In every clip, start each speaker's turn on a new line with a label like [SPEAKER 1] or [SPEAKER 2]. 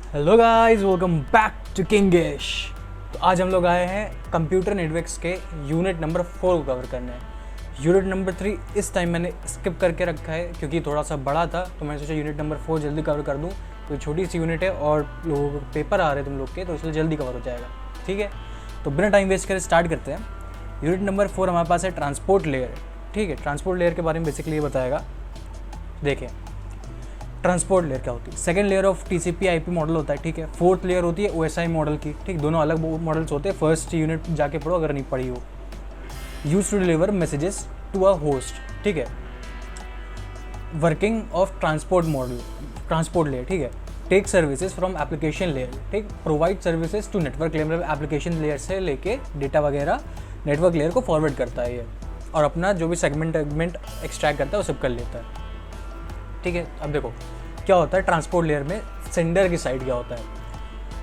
[SPEAKER 1] Hello guys, welcome back to Kingish. तो आज हम लोग आए हैं कंप्यूटर नेटवर्क्स के यूनिट नंबर 4 को कवर करने। यूनिट नंबर 3 इस टाइम मैंने स्किप करके रखा है क्योंकि थोड़ा सा बड़ा था, तो मैंने सोचा यूनिट नंबर 4 जल्दी कवर कर दूं। कोई छोटी सी यूनिट है और लोगों को पेपर आ रहे हैं तुम लोग के, तो इसलिए जल्दी कवर हो जाएगा। ठीक है, तो बिना टाइम वेस्ट करे स्टार्ट करते हैं। यूनिट नंबर 4 हमारे पास है ट्रांसपोर्ट लेयर। ठीक है, ट्रांसपोर्ट लेयर के बारे में बेसिकली ये बताएगा। देखें, ट्रांसपोर्ट लेयर क्या होती है। Second layer of TCP IP model होता है। ठीक है, फोर्थ लेयर होती है ओएसआई मॉडल की। ठीक, दोनों अलग मॉडल्स होते हैं। फर्स्ट यूनिट जाके पढ़ो अगर नहीं पढ़ी हो। Use to deliver messages to a host. ठीक है, working of transport model, transport layer. ठीक है, take services from application layer. ठीक, provide services to network layer, मतलब एप्लीकेशन लेयर से लेके डेटा वगैरह नेटवर्क लेयर को फॉरवर्ड करता है ये, और अपना जो भी सेगमेंट एक्सट्रैक्ट करता है वो सब कर लेता है। ठीक है, अब देखो क्या होता है ट्रांसपोर्ट लेयर में। सेंडर की साइड क्या होता है,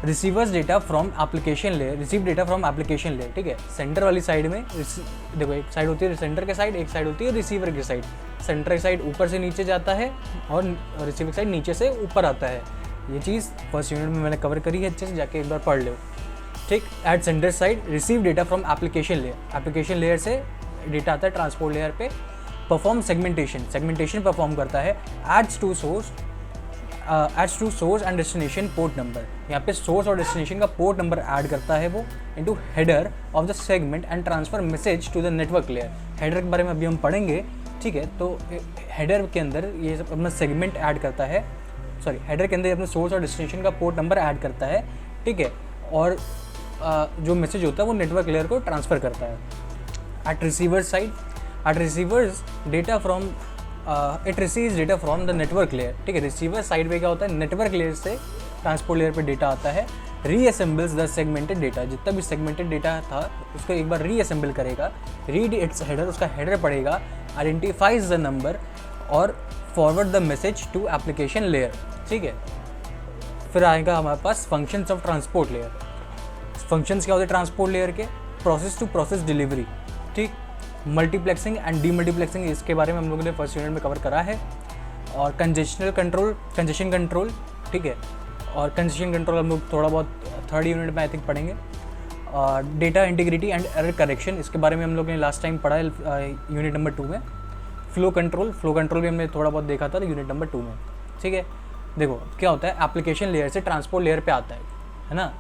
[SPEAKER 1] receives data from application layer, receive data from application layer. ठीक है, सेंडर वाली साइड में देखो एक साइड होती है सेंडर के साइड, एक साइड होती है रिसीवर की साइड। सेंटर की साइड ऊपर से नीचे जाता है और रिसीवर की साइड नीचे से ऊपर आता है। ये चीज़ फर्स्ट यूनिट में मैंने कवर करी है, अच्छे से जाके एक बार पढ़ लो। ठीक, at sender side receive data from application layer, application layer से डेटा आता है ट्रांसपोर्ट लेयर पे। परफॉर्म सेगमेंटेशन, सेगमेंटेशन परफॉर्म करता है। Adds to source and destination port number, यहाँ पे सोर्स और डेस्टिनेशन का पोर्ट नंबर ऐड करता है वो into header of the segment and transfer message to the network layer. Header के बारे में अभी हम पढ़ेंगे। ठीक है, तो हेडर के अंदर ये सब अपना सेगमेंट ऐड करता है, सॉरी हेडर के अंदर अपने सोर्स और डेस्टिनेशन का पोर्ट नंबर ऐड करता है। ठीक है, और जो मैसेज होता है वो नेटवर्क लेयर को ट्रांसफ़र करता है। At receiver side, at receivers data from it receives data from the network layer। ठीक है, रिसीवर साइड पे क्या होता है, नेटवर्क लेयर से ट्रांसपोर्ट लेयर पे डेटा आता है। रीअसेंबल्स द सेगमेंटेड डेटा, जितना भी सेगमेंटेड डेटा था उसको एक बार रीअसेंबल करेगा। रीड इट्स हेडर, उसका हेडर पड़ेगा। आइडेंटिफाइज द नंबर और forward the message to application layer. ठीक है, फिर आएगा हमारे पास functions of transport layer. Functions क्या होते हैं ट्रांसपोर्ट लेयर के, प्रोसेस टू प्रोसेस डिलीवरी। ठीक, मल्टीप्लेक्सिंग एंड डीमल्टीप्लेक्सिंग, इसके बारे में हम लोगों ने फर्स्ट यूनिट में कवर करा है। और कंजेशन कंट्रोल। ठीक है, और कंजेशन कंट्रोल हम लोग थोड़ा बहुत थर्ड यूनिट में आई थिंक पढ़ेंगे। और data integrity and error correction, इसके बारे में हम लोग ने लास्ट टाइम पढ़ा है यूनिट नंबर 2 में। फ्लो कंट्रोल भी हमने थोड़ा बहुत देखा था यूनिट नंबर 2 में। ठीक है, देखो क्या होता है, एप्लीकेशन लेयर से ट्रांसपोर्ट लेयर पे आता है ना।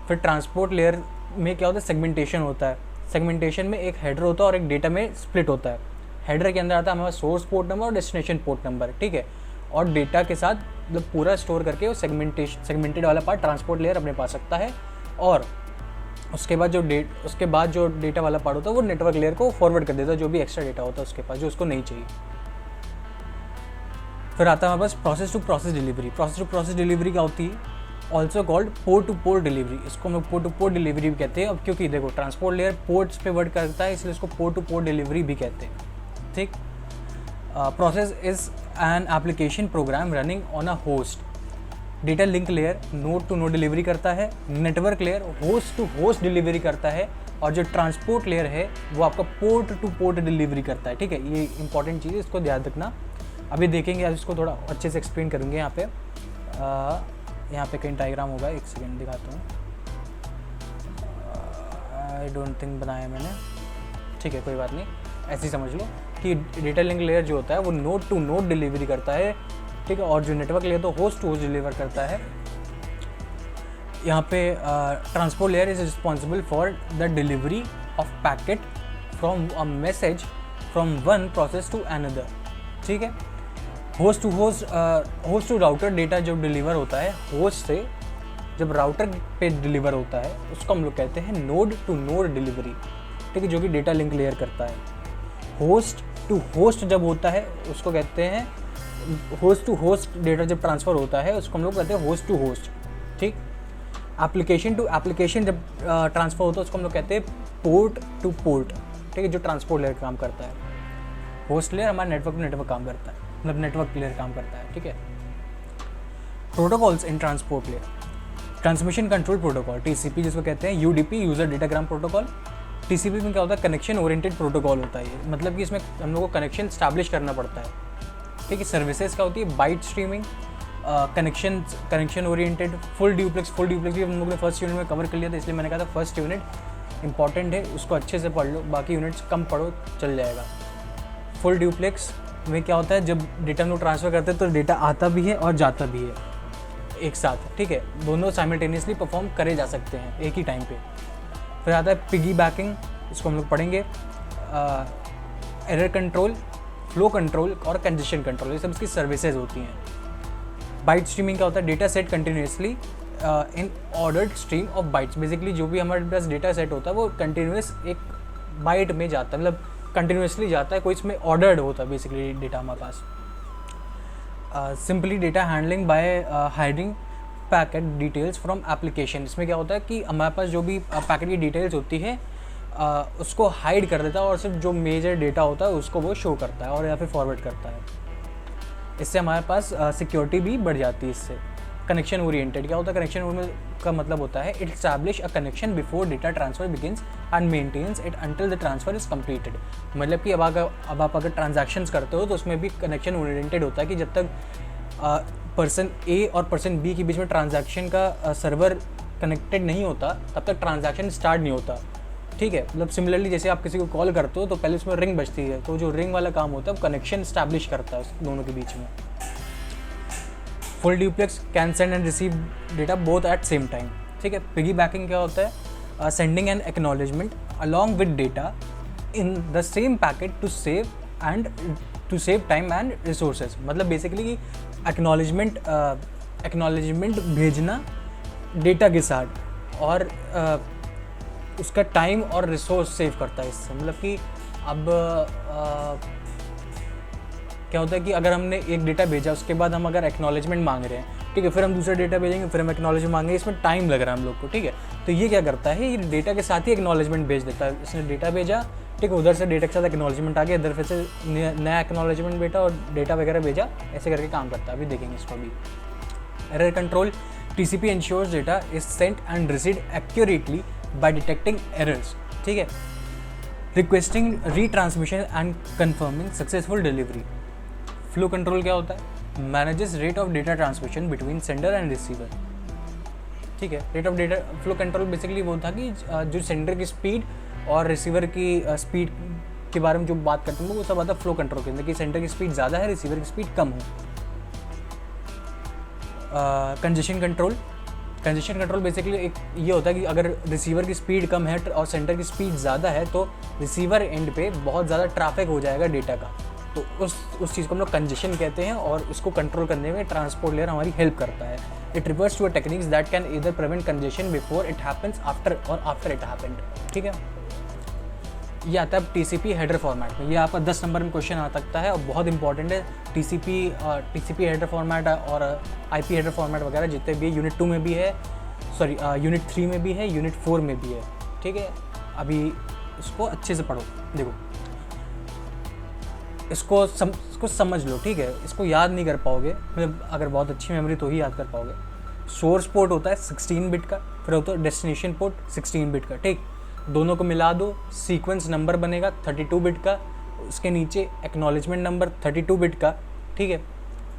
[SPEAKER 1] फिर ट्रांसपोर्ट लेयर में क्या होता है, सेगमेंटेशन होता है। सेगमेंटेशन में एक हेडर होता है और एक डेटा में स्प्लिट होता है। हेडर के अंदर आता है हमारा सोर्स पोर्ट नंबर और डेस्टिनेशन पोर्ट नंबर। ठीक है, और डेटा के साथ मतलब पूरा स्टोर करके वो सेगमेंटेड वाला पार्ट ट्रांसपोर्ट लेयर अपने पास रखता है। और उसके बाद जो डेटा वाला पार्ट होता है वो नेटवर्क लेयर को फॉरवर्ड कर देता है, जो भी एक्स्ट्रा डेटा होता है उसके पास जो उसको नहीं चाहिए। फिर आता है हमारे पास process to process delivery. Process to process delivery क्या होती है, also called port to port delivery. इसको हम लोग पोर्ट टू पोर्ट डिलीवरी भी कहते हैं। अब क्योंकि देखो ट्रांसपोर्ट लेयर पोर्ट्स पे वर्क करता है, इसलिए इसको पोर्ट टू पोर्ट डिलीवरी भी कहते हैं। ठीक, process is an application program running on a host. Data link layer node to node delivery करता है। Network layer host to host delivery करता है। और जो ट्रांसपोर्ट लेयर है वो आपका पोर्ट टू पोर्ट डिलीवरी करता है। ठीक है, ये इंपॉर्टेंट चीज़ है, इसको ध्यान रखना। अभी देखेंगे, आज इसको थोड़ा अच्छे से एक्सप्लेन करेंगे। यहाँ पे कहीं डायग्राम होगा, एक सेकेंड दिखाता हूँ। आई डोंट थिंक बनाया मैंने। ठीक है, कोई बात नहीं, ऐसे ही समझ लो कि डेटा लिंक लेयर जो होता है वो नोड टू नोड डिलीवरी करता है। ठीक है, और जो नेटवर्क लेयर तो होस्ट टू होस्ट डिलीवर करता है। यहाँ पे transport layer is responsible for the delivery of packet from a message from one process to another. ठीक है, होस्ट टू राउटर डेटा जब डिलीवर होता है होस्ट से, जब राउटर पे डिलीवर होता है उसको हम लोग कहते हैं नोड टू नोड डिलीवरी। ठीक है, जो कि डेटा लिंक लेयर करता है। होस्ट टू होस्ट जब होता है उसको कहते हैं, होस्ट टू होस्ट डेटा जब ट्रांसफ़र होता है उसको हम लोग कहते हैं होस्ट टू होस्ट। ठीक, एप्लीकेशन टू एप्लीकेशन जब ट्रांसफ़र होता है उसको हम लोग कहते हैं पोर्ट टू पोर्ट। ठीक है, जो ट्रांसपोर्ट लेयर काम करता है। होस्ट लेयर हमारा नेटवर्क टू नेटवर्क काम करता है, मतलब नेटवर्क लेयर काम करता है। ठीक है, protocols in transport layer, transmission control protocol TCP जिसको कहते हैं, UDP user datagram protocol. TCP में क्या होता है, कनेक्शन ओरिएंटेड प्रोटोकॉल होता है ये, मतलब कि इसमें हम लोग को कनेक्शन स्टैब्लिश करना पड़ता है। ठीक है, सर्विसेज क्या होती है, byte streaming, connection oriented, full duplex भी हम लोग ने फर्स्ट यूनिट में कवर कर लिया था, इसलिए मैंने कहा था फर्स्ट यूनिट इंपॉर्टेंट है, उसको अच्छे से पढ़ लो, बाकी यूनिट्स कम पढ़ो चल जाएगा। फुल ड्यूप्लेक्स में क्या होता है, जब डेटा हम लोग ट्रांसफ़र करते हैं तो डेटा आता भी है और जाता भी है एक साथ, ठीक है, दोनों साइमल्टेनियसली परफॉर्म करे जा सकते हैं एक ही टाइम पे। फिर आता है पिगी बैकिंग, इसको हम लोग पढ़ेंगे। एरर कंट्रोल, फ्लो कंट्रोल और कंजेशन कंट्रोल, ये सब इसकी सर्विसेज होती हैं। बाइट स्ट्रीमिंग क्या होता है, data set continuously in ordered stream of bytes, basically जो भी हमारे पास डेटा सेट होता है वो कंटिन्यूस एक बाइट में जाता है, मतलब कंटिन्यूसली जाता है, कोई इसमें ऑर्डर्ड होता है बेसिकली डेटा हमारे पास। Simply data handling by hiding packet details from application, इसमें क्या होता है कि हमारे पास जो भी पैकेट की डिटेल्स होती है उसको हाइड कर देता है और सिर्फ जो मेजर डेटा होता है उसको वो शो करता है और या फिर फॉरवर्ड करता है। इससे हमारे पास सिक्योरिटी भी बढ़ जाती है इससे। कनेक्शन ओरिएंटेड क्या होता है, कनेक्शन ओरिएंटेड का मतलब होता है it establish a connection before data transfer begins and maintains it until the transfer is completed, मतलब कि अब आप अगर ट्रांजैक्शंस करते हो तो उसमें भी कनेक्शन ओरिएंटेड होता है कि जब तक पर्सन ए और पर्सन बी के बीच में ट्रांजैक्शन का सर्वर कनेक्टेड नहीं होता तब तक ट्रांजैक्शन स्टार्ट नहीं होता, ठीक है। मतलब सिमिलरली जैसे आप किसी को कॉल करते हो तो पहले उसमें रिंग बजती है, तो जो रिंग वाला काम होता है वो कनेक्शन स्टैब्लिश करता है दोनों के बीच में। Full duplex can send and receive data both at same time, ठीक है। पिगी बैकिंग क्या होता है, sending an acknowledgement along with data in the same packet to save time and resources, मतलब बेसिकली एक्नॉलेजमेंट भेजना डेटा के साथ और उसका टाइम और रिसोर्स सेव करता है इससे। मतलब कि अब क्या होता है कि अगर हमने एक डेटा भेजा उसके बाद हम अगर एक्नॉलेजमेंट मांग रहे हैं, ठीक है, फिर हम दूसरा डेटा भेजेंगे, फिर हम एक्नॉलेजमेंट मांगेंगे, इसमें टाइम लग रहा है हम लोग को, ठीक है। तो ये क्या करता है, ये डेटा के साथ ही एक्नॉलेजमेंट भेज देता है। इसने डेटा भेजा, ठीक है, उधर से डेटा के साथ एक्नॉलेजमेंट आ गया, इधर फिर से नया एक्नॉलेजमेंट भेजा और डेटा वगैरह भेजा, ऐसे करके काम करता है। अभी देखेंगे इसको भी। Error control, TCP ensures data is sent and received accurately by detecting errors, ठीक है, requesting retransmission and confirming successful delivery। Flow control क्या होता है, manages rate of data transmission between sender and receiver, ठीक है। Rate of data flow control basically वो था कि जो सेंडर की स्पीड और रिसीवर की स्पीड के बारे में जो बात करते हैं वो सब आता है फ्लो कंट्रोल के अंदर, कि सेंडर की स्पीड ज़्यादा है, रिसीवर की स्पीड कम हो। कंजेशन कंट्रोल बेसिकली एक ये होता है कि अगर रिसीवर की स्पीड कम है और सेंडर की स्पीड ज़्यादा है तो रिसीवर एंड पे बहुत ज़्यादा ट्रैफिक हो जाएगा डेटा का, तो उस चीज़ को हम लोग कंजेशन कहते हैं और इसको कंट्रोल करने में ट्रांसपोर्ट लेयर हमारी हेल्प करता है। It refers to a techniques that can either prevent congestion before it happens after it happened, ठीक है। ये आता है TCP हेडर फॉर्मेट में, ये आपका 10 नंबर में क्वेश्चन आ सकता है और बहुत इंपॉर्टेंट है। TCP हेडर फॉर्मेट और IP हेडर फॉर्मेट वगैरह जितने भी यूनिट 2 में भी है, सॉरी यूनिट 3 में भी है, यूनिट 4 में भी है, ठीक है। अभी इसको अच्छे से पढ़ो, देखो इसको समझ लो, ठीक है। इसको याद नहीं कर पाओगे, मतलब अगर बहुत अच्छी मेमोरी तो ही याद कर पाओगे। सोर्स पोर्ट होता है 16 बिट का, फिर होता है डेस्टिनेशन पोर्ट 16 बिट का, ठीक। दोनों को मिला दो, सीक्वेंस नंबर बनेगा 32 बिट का, उसके नीचे एक्नॉलेजमेंट नंबर 32 बिट का, ठीक है।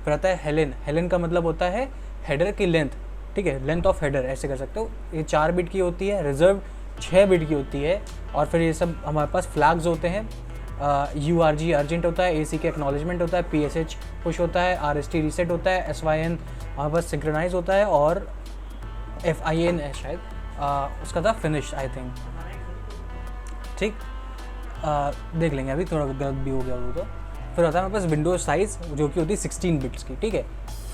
[SPEAKER 1] फिर आता है हेलेन का मतलब होता है हेडर की लेंथ, ठीक है, लेंथ ऑफ हेडर ऐसे कर सकते हो। ये 4 बिट की होती है, रिजर्व 6 बिट की होती है, और फिर ये सब हमारे पास फ्लैग्स होते हैं। URG अर्जेंट होता है, ACK एक्नॉलेजमेंट होता है, PSH पुश होता है, RST रीसेट होता है, SYN हमारे पास सिंक्रोनाइज होता है, और FIN है शायद उसका था फिनिश आई थिंक, ठीक। देख लेंगे, अभी थोड़ा गलत भी हो गया वो तो। फिर होता है हमारे पास विंडोज साइज़ जो कि होती है 16 बिट्स की, ठीक है।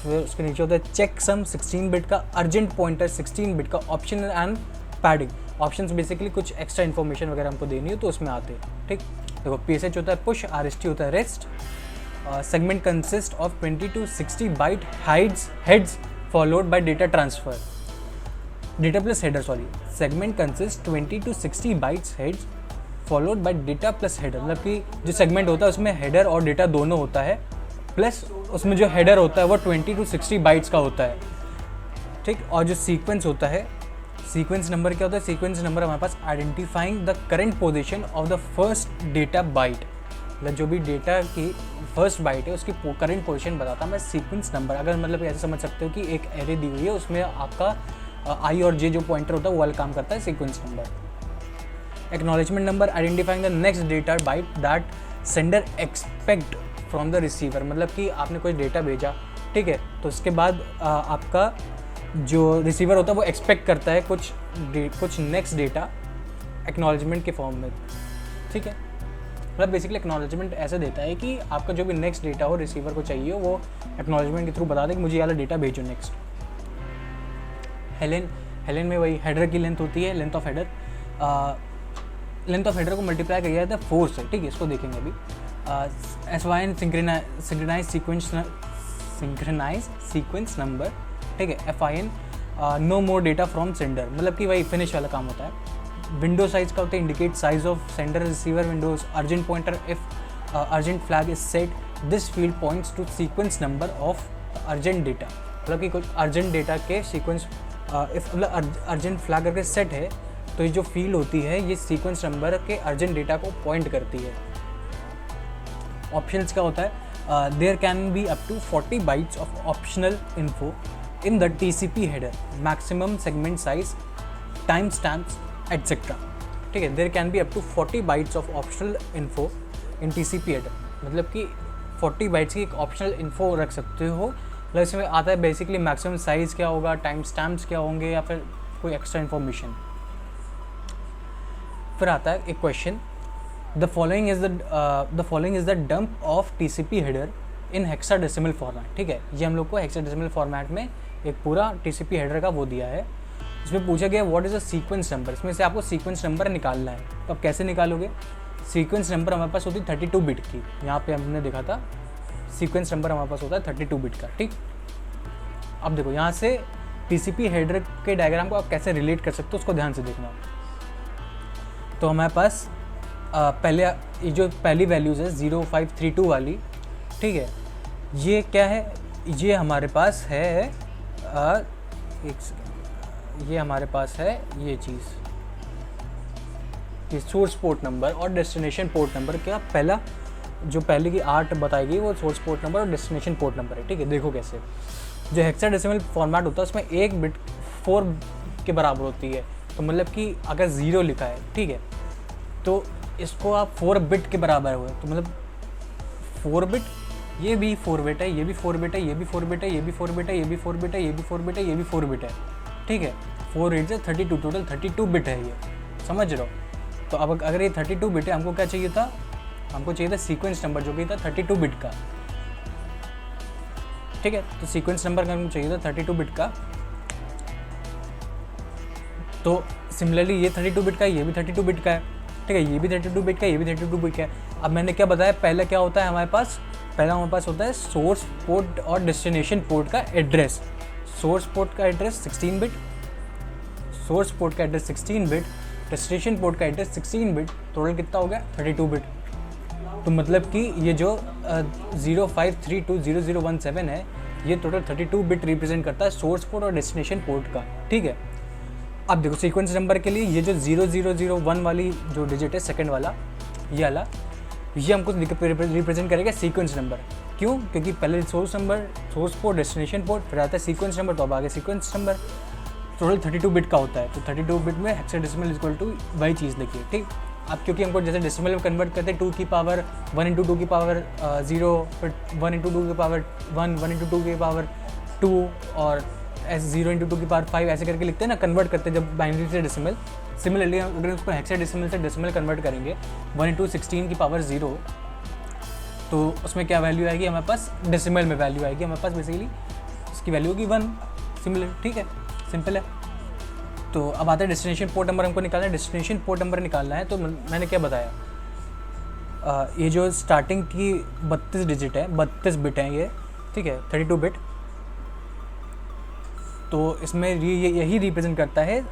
[SPEAKER 1] फिर उसके नीचे होता है चेक सम 16 बिट का, अर्जेंट पॉइंटर 16 बिट का, option and padding. Options basically कुछ एक्स्ट्रा इन्फॉर्मेशन वगैरह हमको देनी हो तो उसमें आते हैं, ठीक। देखो PSH होता है पुश, RST होता है rest. Segment consist of 20 to 60 byte heads followed by data transfer, data plus header, sorry. Segment consist 20 to 60 bytes heads followed by data plus header, मतलब कि जो सेगमेंट होता है उसमें हेडर और डेटा दोनों होता है, प्लस उसमें जो हेडर होता है वो 20 to 60 बाइट्स का होता है, ठीक। और जो सीक्वेंस होता है, सीक्वेंस नंबर क्या होता है, सीक्वेंस नंबर हमारे पास identifying the current position of the first data byte, मतलब जो भी डेटा की फर्स्ट बाइट है उसकी करंट पोजीशन बताता है। मैं सीक्वेंस नंबर, अगर मतलब ऐसे समझ सकते हो कि एक एरे दी हुई है, उसमें आपका आई और जे जो पॉइंटर होता है वो वाला काम करता है sequence number. Acknowledgement number identifying the next data byte that sender expect from the receiver, मतलब कि आपने कोई डेटा भेजा, ठीक है, तो उसके बाद आपका जो रिसीवर होता है वो एक्सपेक्ट करता है कुछ नेक्स्ट डेटा एक्नॉलेजमेंट के फॉर्म में, ठीक है। मतलब बेसिकली एक्नॉलेजमेंट ऐसे देता है कि आपका जो भी नेक्स्ट डेटा हो रिसीवर को चाहिए वो एक्नॉलेजमेंट के थ्रू बता दे कि मुझे ये वाला डेटा भेजो नेक्स्ट। हेलेन में वही हेडर की लेंथ होती है, length of header. Length of header को मल्टीप्लाई किया जाता है 4 से, ठीक है, इसको देखेंगे अभी। SYN सिंक्रोनाइज सीक्वेंस नंबर, ठीक है। FIN no more data from sender, मतलब कि वही फिनिश वाला काम होता है। विंडो साइज का होता है indicate size of sender receiver windows. Urgent pointer if urgent flag is set, this field points to sequence number of urgent data, मतलब कि कुछ अर्जेंट डेटा के सीक्वेंस इफ मतलब अर्जेंट फ्लैग करके सेट है तो ये जो फील्ड होती है ये सीक्वेंस नंबर के अर्जेंट डेटा को पॉइंट करती है। ऑप्शंस का होता है there can be up to 40 bytes of optional info in the TCP header, maximum segment size, time stamps etcetera, ठीक है। There can be up to 40 bytes of optional info in TCP header, मतलब कि 40 bytes की एक optional info रख सकते हो। मतलब इसमें आता है बेसिकली मैक्सिमम साइज़ क्या होगा, टाइम स्टैम्प्स क्या होंगे, या फिर कोई एक्स्ट्रा इन्फॉर्मेशन। फिर आता है एक question, the following is the dump of TCP header in hexadecimal format, ठीक है। ये हम लोग को हेक्साडेसिमल फॉर्मेट में एक पूरा TCP हेडर का वो दिया है। इसमें पूछा गया what is a sequence number, इसमें से आपको सीक्वेंस नंबर निकालना है। तो अब कैसे निकालोगे? सीक्वेंस नंबर हमारे पास होती है 32 बिट की, यहाँ पे हमने देखा था सीक्वेंस नंबर हमारे पास होता है 32 बिट का, ठीक। अब देखो यहाँ से TCP हेडर के डायग्राम को आप कैसे रिलेट कर सकते हो उसको ध्यान से देखना। तो हमारे पास पहले ये जो पहली वैल्यूज़ है 0532 वाली, ठीक है, ये क्या है, ये हमारे पास है एक सेकेंड, ये हमारे पास है ये चीज़, ये सोर्स पोर्ट नंबर और डेस्टिनेशन पोर्ट नंबर। क्या पहला जो पहले की 8 बताई गई वो सोर्स पोर्ट नंबर और डेस्टिनेशन पोर्ट नंबर है, ठीक है। देखो कैसे, जो हेक्साडेसिमल फॉर्मेट होता है उसमें एक बिट 4 के बराबर होती है, तो मतलब कि अगर 0 लिखा है, ठीक है, तो इसको आप 4 बिट के बराबर हुए, तो मतलब 4 बिट, ये भी 4 बिट है, ये भी 4 बिट है, ये भी 4 बिट है, ये भी 4 बिट है, ये भी 4 बिट है, ये भी 4 बिट है, ये भी 4 बिट है, ठीक है। 4 8 से 32, टोटल 32 बिट है ये, समझ रहे हो। तो अब अगर ये 32 बिट है, हमको क्या चाहिए था, हमको चाहिए था सीक्वेंस नंबर जो कि था 32 बिट का, ठीक है। तो सीक्वेंस नंबर का हमको चाहिए था 32 बिट का। तो सिमिलरली ये 32 बिट का, ये भी 32 बिट का है, ठीक है, ये भी 32 बिट का, ये भी 32 बिट का है। अब मैंने क्या बताया, पहला क्या होता है हमारे पास, पहला हमारे पास होता है सोर्स पोर्ट और डेस्टिनेशन पोर्ट का एड्रेस। सोर्स पोर्ट का एड्रेस 16 बिट, सोर्स पोर्ट का एड्रेस 16 बिट, डेस्टिनेशन पोर्ट का एड्रेस 16 बिट, टोटल कितना हो गया 32 बिट। तो मतलब कि ये जो 05320017 है ये टोटल 32 बिट रिप्रेजेंट करता है सोर्स पोर्ट और डेस्टिनेशन पोर्ट का, ठीक है। अब देखो सीक्वेंस नंबर के लिए ये जो 0001 वाली जो डिजिट है सेकंड वाला, ये वाला, ये हमको रिप्रेजेंट करेगा सीक्वेंस नंबर। क्यों? क्योंकि पहले source number, source port, destination port, फिर आता है सीक्वेंस नंबर, तो अब आगे सीक्वेंस नंबर टोटल 32 बिट का होता है। तो 32 बिट में हेक्साडेसिमल इक्वल टू वही चीज़ लिखिए, ठीक। अब क्योंकि हमको जैसे डेसिमल में कन्वर्ट करते हैं 2 की पावर 1 इंटू 2 की पावर 0, फिर 1 इंटू 2 की पावर 1, 1 इंटू 2 की पावर 2 और 0 इंटू 2 की पावर 5 ऐसे करके लिखते हैं ना, कन्वर्ट करते हैं जब बाइनरी से डेसिमल। सिमिलरली अगर उसको हेक्साडेसिमल से डेसिमल कन्वर्ट करेंगे 1 इंटू 16 की पावर 0, तो उसमें क्या वैल्यू आएगी हमारे पास, डेसिमल में वैल्यू आएगी हमारे पास, बेसिकली उसकी वैल्यू होगी 1। सिमिलर, ठीक है, सिंपल है। तो अब आता है डेस्टिनेशन पोर्ट नंबर हमको निकालना है। डेस्टिनेशन पोर्ट नंबर निकालना है तो मैंने क्या बताया, ये जो स्टार्टिंग की 32 डिजिट है, 32 बिट है ये, ठीक है, 32 बिट। तो इसमें यही रिप्रेजेंट करता है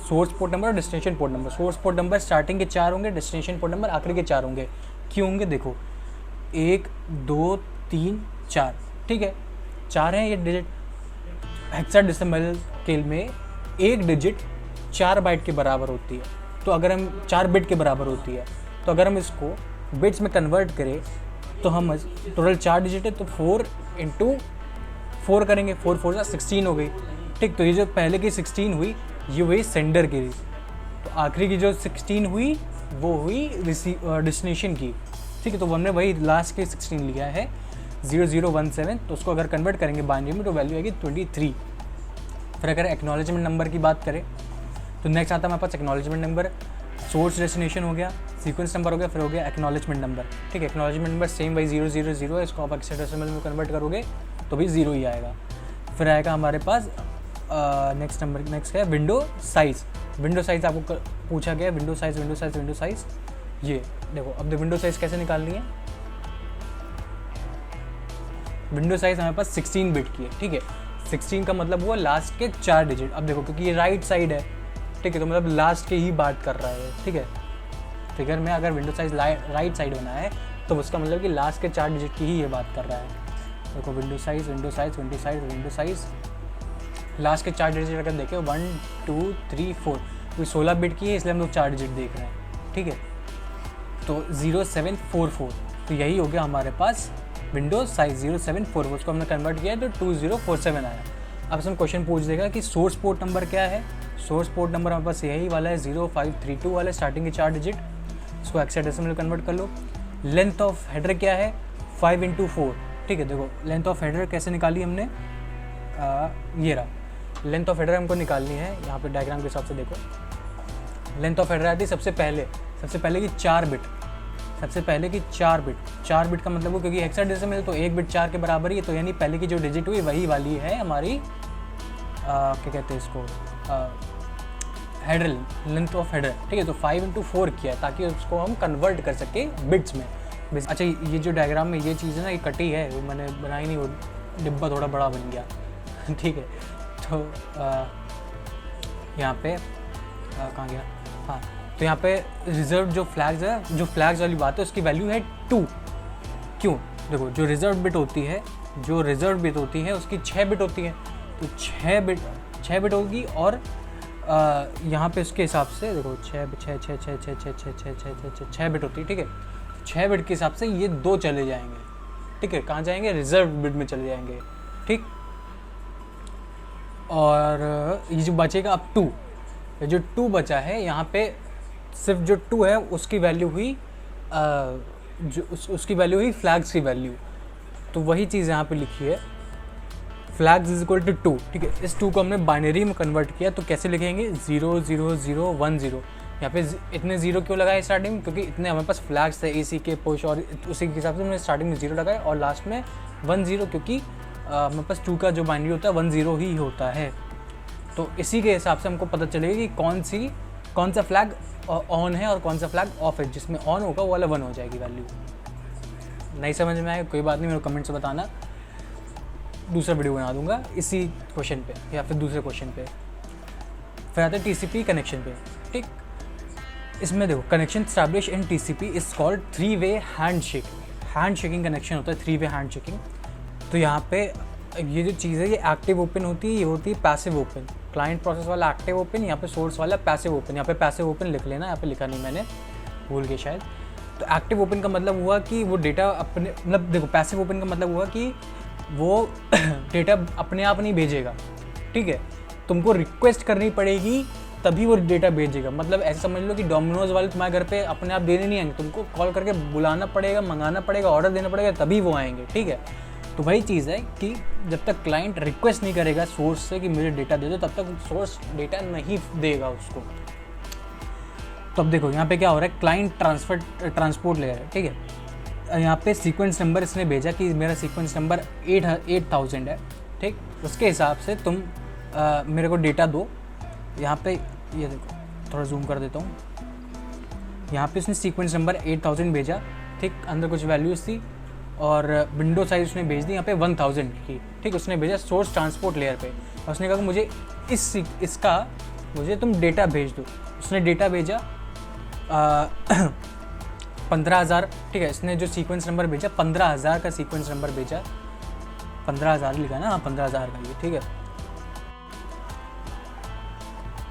[SPEAKER 1] सोर्स पोर्ट नंबर और destination port number. Source port number starting के 4 होंगे, डेस्टिनेशन पोर्ट नंबर आखिरी के 4 होंगे। क्यों होंगे? देखो 1 2 3 4, ठीक है, 4 हैं ये डिजिट। हेक्साडेसिमल स्केल में एक डिजिट 4 बाइट के बराबर होती है, तो अगर हम 4 बिट के बराबर होती है, तो अगर हम इसको बिट्स में कन्वर्ट करें तो हम टोटल 4 डिजिट है, तो 4 इंटू 4 करेंगे, 4 4 16 हो गई। ठीक, तो ये जो पहले की 16 हुई ये हुई सेंडर की, तो आखिरी की जो 16 हुई वो हुई डेस्टिनेशन की। ठीक है, तो हमने वही लास्ट के 16 लिया है 0017, तो उसको अगर कन्वर्ट करेंगे बाइनरी में तो वैल्यू आएगी 23। फिर अगर एक्नॉलेजमेंट नंबर की बात करें तो नेक्स्ट आता है हमारे पास एक्नॉलेजमेंट नंबर। सोर्स डेस्टिनेशन हो गया, सीक्वेंस नंबर हो गया, फिर हो गया एक्नॉलेजमेंट नंबर। ठीक है, एक्नॉलेजमेंट नंबर सेम वही 000 है, इसको आप हेक्साडेसिमल में कन्वर्ट करोगे तो भी 0 ही आएगा। फिर आएगा हमारे पास नेक्स्ट है विंडो साइज़। विंडो साइज़ आपको पूछा गया, विंडो साइज़ ये देखो। अब विंडो साइज़ कैसे निकालनी है, विंडो साइज़ हमारे पास 16 बिट की है। ठीक है, 16 का मतलब हुआ लास्ट के 4 डिजिट। अब देखो क्योंकि ये राइट साइड है, ठीक है, तो मतलब लास्ट के ही बात कर रहा है। ठीक है, फिगर में अगर विंडो साइज़ राइट साइड बना है तो उसका मतलब कि लास्ट के 4 डिजिट की ही ये बात कर रहा है। देखो विंडो साइज़ लास्ट के 4 डिजिट अगर देखें 1 2 3 4, तो 16 बिट की है इसलिए हम लोग 4 डिजिट देख रहे हैं। ठीक है, तो 0744, तो यही हो गया हमारे पास विंडो साइज़ 0744, उसको हमने कन्वर्ट किया तो 2047 आया। अब हम क्वेश्चन पूछ देगा कि सोर्स पोर्ट नंबर क्या है। सोर्स पोर्ट नंबर हमारे पास यही वाला है 0532 वाला, स्टार्टिंग के 4 डिजिट, इसको हेक्साडेसिमल में कन्वर्ट कर लो। लेंथ ऑफ हेडर क्या है 5 × 4। ठीक है, देखो लेंथ ऑफ हेडर कैसे निकाली हमने, ये रहा लेंथ ऑफ हेडर हमको निकालनी है। यहाँ पे डायग्राम के हिसाब से देखो, लेंथ ऑफ हेडर आती है सबसे पहले की 4 बिट, सबसे पहले की 4 बिट का मतलब वो, क्योंकि हेक्साडेसिमल तो 1 बिट 4 के बराबर ही है, तो यानी पहले की जो डिजिट हुई वही वाली है हमारी क्या कहते हैं इसको, हेडर, लेंथ ऑफ हेडर। ठीक है, तो 5 × 4 किया है ताकि उसको हम कन्वर्ट कर सके बिट्स में। अच्छा, ये जो डायग्राम में ये चीज़ है ना, ये कटी है, वो मैंने बनाई नहीं, वो डिब्बा थोड़ा बड़ा बन गया। ठीक है, तो यहाँ पे कहाँ गया, हाँ, तो यहाँ पे रिजर्व जो फ्लैग्स वाली बात है उसकी वैल्यू है 2। क्यों, देखो जो रिजर्व बिट होती है उसकी 6 बिट होती है, तो 6 बिट होगी, और यहाँ पे उसके हिसाब से देखो 6 बिट होती है। ठीक है, 6 बिट के हिसाब से ये 2 चले जाएंगे। ठीक है, कहाँ जाएंगे, रिजर्व बिट में चले जाएंगे। ठीक, और ये जो बचेगा अब 2, ये जो 2 बचा है यहाँ पे सिर्फ जो 2 है उसकी वैल्यू हुई उसकी वैल्यू हुई फ्लैग्स की वैल्यू, तो वही चीज़ यहाँ पे लिखी है फ्लैग्स = 2। ठीक है, इस 2 को हमने बाइनरी में कन्वर्ट किया, तो कैसे लिखेंगे 0 0 0 1 0। यहाँ पे इतने 0 क्यों लगाए स्टार्टिंग में, क्योंकि इतने हमारे पास फ्लैग्स थे AC के पुश, और उसी के हिसाब से हमने स्टार्टिंग में 0 लगाए और लास्ट में 1 0, क्योंकि हमारे पास 2 का जो बाइनरी होता है 1 0 ही होता है। तो इसी के हिसाब से हमको पता चलेगा कि कौन सा फ्लैग ऑन है और कौन सा फ्लैग ऑफ है। जिसमें ऑन होगा वो वाला 1 हो जाएगी वैल्यू। नहीं समझ में आए कोई बात नहीं, मेरे कमेंट्स में बताना, दूसरा वीडियो बना दूंगा इसी क्वेश्चन पे या फिर दूसरे क्वेश्चन पे। फिर आते हैं TCP कनेक्शन पे। ठीक, इसमें देखो connection establish in TCP is called 3-वे हैंडशेकिंग कनेक्शन होता है, 3-वे हैंडशेकिंग। तो यहाँ पे ये जो चीज़ है ये एक्टिव ओपन होती है, ये होती है पैसिव ओपन। क्लाइंट प्रोसेस वाला एक्टिव ओपन, यहाँ पे सोर्स वाला पैसिव ओपन। यहाँ पे पैसिव ओपन लिख लेना, यहाँ पे लिखा नहीं मैंने, भूल गए शायद। तो एक्टिव ओपन का मतलब हुआ कि वो डेटा अपने, मतलब देखो पैसिव ओपन का मतलब हुआ कि वो डेटा अपने आप नहीं भेजेगा। ठीक है, तुमको रिक्वेस्ट करनी पड़ेगी तभी वो डेटा भेजेगा। मतलब ऐसे समझ लो कि डोमिनोज वाले तुम्हारे घर पे अपने आप देने नहीं आएंगे, तुमको कॉल करके बुलाना पड़ेगा, मंगाना पड़ेगा, ऑर्डर देना पड़ेगा, तभी वो आएंगे। ठीक है, तो वही चीज़ है कि जब तक क्लाइंट रिक्वेस्ट नहीं करेगा सोर्स से कि मुझे डेटा दे दो, तब तक सोर्स डेटा नहीं देगा उसको। तो अब देखो यहाँ पे क्या हो रहा है, क्लाइंट ट्रांसपोर्ट ले रहा है। ठीक है, यहाँ पे सीक्वेंस नंबर इसने भेजा कि मेरा सीक्वेंस नंबर 8000 है। ठीक, उसके हिसाब से तुम मेरे को डेटा दो। यहाँ पे ये देखो, थोड़ा जूम कर देता हूँ, यहाँ पे उसने सीक्वेंस नंबर 8000 भेजा। ठीक, अंदर कुछ वैल्यूज़ थी और विंडो साइज उसने भेज दी यहाँ पे 1000 की। ठीक, उसने भेजा सोर्स ट्रांसपोर्ट लेयर पे, और उसने कहा कि मुझे इसका मुझे तुम डेटा भेज दो। उसने डेटा भेजा 15,000। ठीक है, इसने जो सीक्वेंस नंबर भेजा 15,000 का सीक्वेंस नंबर भेजा, 15,000 लिखा ना, हाँ 15,000 का ये। ठीक है,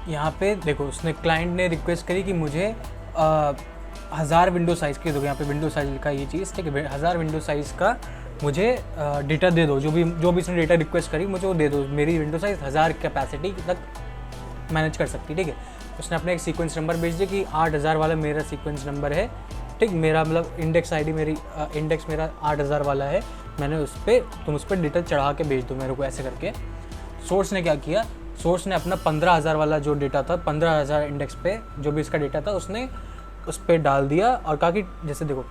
[SPEAKER 1] यहाँ पे देखो उसने क्लाइंट ने रिक्वेस्ट करी कि मुझे 1000 विंडो साइज़ की, देखो यहाँ पे विंडो साइज़ लिखा है ये चीज़, ठीक है, 1000 विंडो साइज़ का मुझे डेटा दे दो, जो भी इसने डेटा रिक्वेस्ट करी मुझे वो दे दो, मेरी विंडो साइज़ 1000 कैपेसिटी तक मैनेज कर सकती, ठीक है। उसने अपने एक सीक्वेंस नंबर भेज दिया कि 8000 वाला मेरा सीक्वेंस नंबर है, ठीक, मेरा मतलब इंडेक्स आईडी मेरी इंडेक्स मेरा 8000 वाला है, मैंने तुम उस पर डेटा चढ़ा के भेज दो मेरे को, ऐसे करके। सोर्स ने क्या किया, सोर्स ने अपना 15000 वाला जो डेटा था, 15000 इंडेक्स पे जो भी इसका डेटा था उसने उस पर डाल दिया और कहा कि जैसे देखो